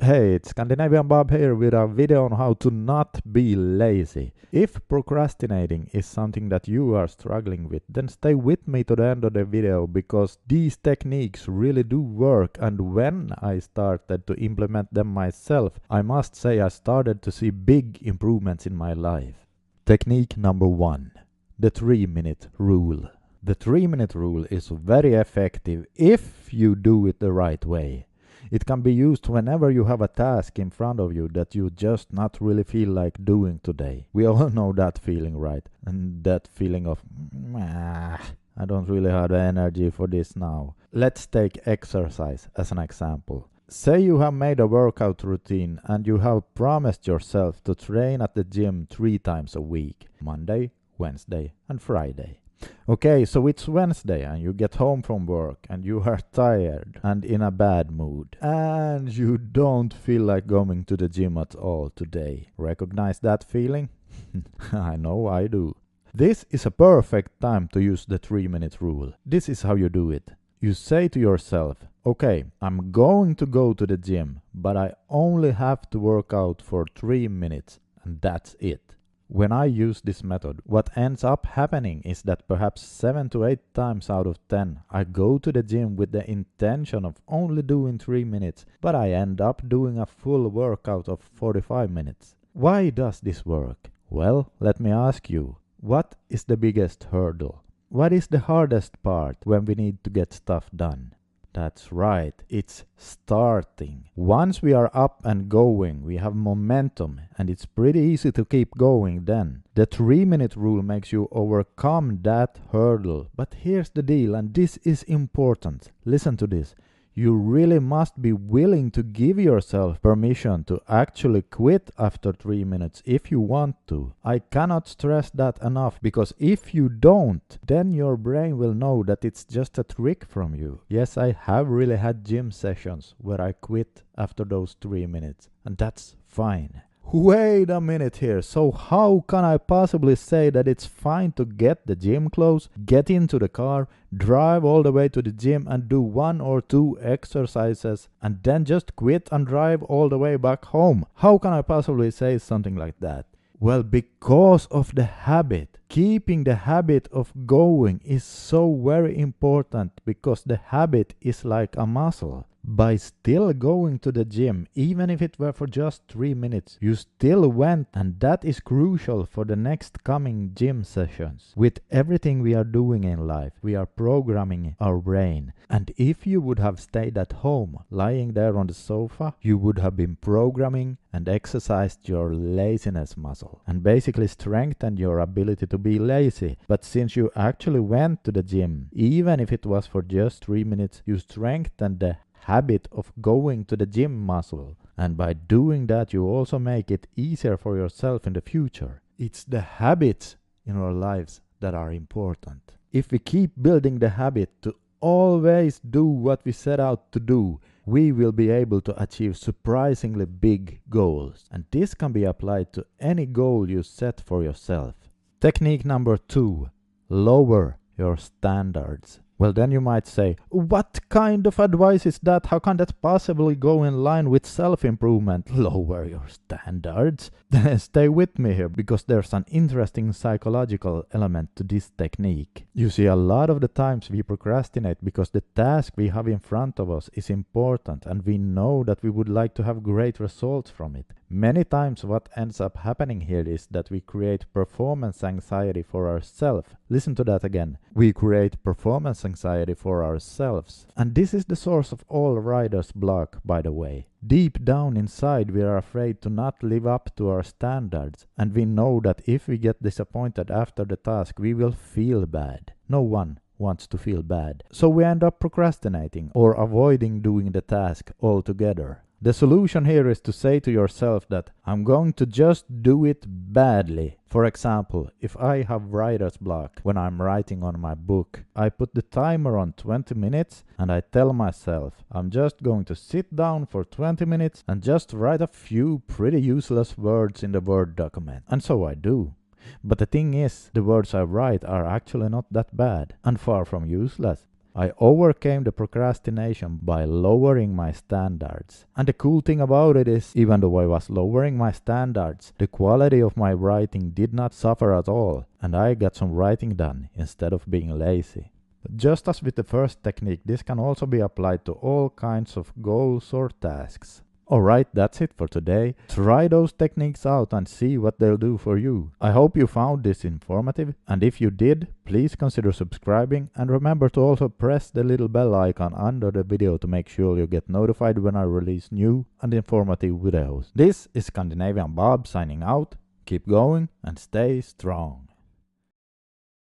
Hey, it's Scandinavian Bob here with a video on how to not be lazy. If procrastinating is something that you are struggling with, then stay with me to the end of the video because these techniques really do work, and when I started to implement them myself, I must say I started to see big improvements in my life. Technique number 1. The 3-minute rule. The 3-minute rule is very effective if you do it the right way. It can be used whenever you have a task in front of you that you just not really feel like doing today. We all know that feeling, right? And that feeling of, I don't really have the energy for this now. Let's take exercise as an example. Say you have made a workout routine and you have promised yourself to train at the gym 3 times a week, Monday, Wednesday and Friday. Okay, so it's Wednesday and you get home from work and you are tired and in a bad mood and you don't feel like going to the gym at all today. Recognize that feeling? I know I do. This is a perfect time to use the 3-minute rule. This is how you do it. You say to yourself, okay, I'm going to go to the gym, but I only have to work out for 3 minutes and that's it. When I use this method, what ends up happening is that perhaps 7 to 8 times out of 10 I go to the gym with the intention of only doing 3 minutes, but I end up doing a full workout of 45 minutes. Why does this work? Well, let me ask you, what is the biggest hurdle? What is the hardest part when we need to get stuff done? That's right, it's starting. Once we are up and going, we have momentum and it's pretty easy to keep going then. The 3-minute rule makes you overcome that hurdle. But here's the deal, and this is important. Listen to this. You really must be willing to give yourself permission to actually quit after 3 minutes if you want to. I cannot stress that enough, because if you don't, then your brain will know that it's just a trick from you. Yes, I have really had gym sessions where I quit after those 3 minutes, and that's fine. Wait a minute here, so how can I possibly say that it's fine to get the gym clothes, get into the car, drive all the way to the gym and do 1 or 2 exercises and then just quit and drive all the way back home? How can I possibly say something like that? Well, because of the habit. Keeping the habit of going is so very important, because the habit is like a muscle. By still going to the gym, even if it were for just 3 minutes, you still went, and that is crucial for the next coming gym sessions. With everything we are doing in life, we are programming our brain. And if you would have stayed at home, lying there on the sofa, you would have been programming and exercised your laziness muscle and basically strengthened your ability to be lazy. But since you actually went to the gym, even if it was for just 3 minutes, you strengthened the habit of going to the gym muscle, and by doing that you also make it easier for yourself in the future. It's the habits in our lives that are important. If we keep building the habit to always do what we set out to do, we will be able to achieve surprisingly big goals, and this can be applied to any goal you set for yourself. Technique number 2. Lower your standards. Well, then you might say, what kind of advice is that? How can that possibly go in line with self-improvement? Lower your standards? Stay with me here, because there's an interesting psychological element to this technique. You see, a lot of the times we procrastinate because the task we have in front of us is important and we know that we would like to have great results from it. Many times what ends up happening here is that we create performance anxiety for ourselves. Listen to that again. We create performance anxiety for ourselves. And this is the source of all writer's block, by the way. Deep down inside, we are afraid to not live up to our standards, and we know that if we get disappointed after the task, we will feel bad. No one wants to feel bad. So we end up procrastinating or avoiding doing the task altogether. The solution here is to say to yourself that I'm going to just do it badly. For example, if I have writer's block when I'm writing on my book, I put the timer on 20 minutes and I tell myself I'm just going to sit down for 20 minutes and just write a few pretty useless words in the Word document. And so I do. But the thing is, the words I write are actually not that bad and far from useless. I overcame the procrastination by lowering my standards. And the cool thing about it is, even though I was lowering my standards, the quality of my writing did not suffer at all, and I got some writing done instead of being lazy. Just as with the first technique, this can also be applied to all kinds of goals or tasks. Alright, that's it for today. Try those techniques out and see what they'll do for you. I hope you found this informative, and if you did, please consider subscribing, and remember to also press the little bell icon under the video to make sure you get notified when I release new and informative videos. This is Scandinavian Bob signing out. Keep going and stay strong.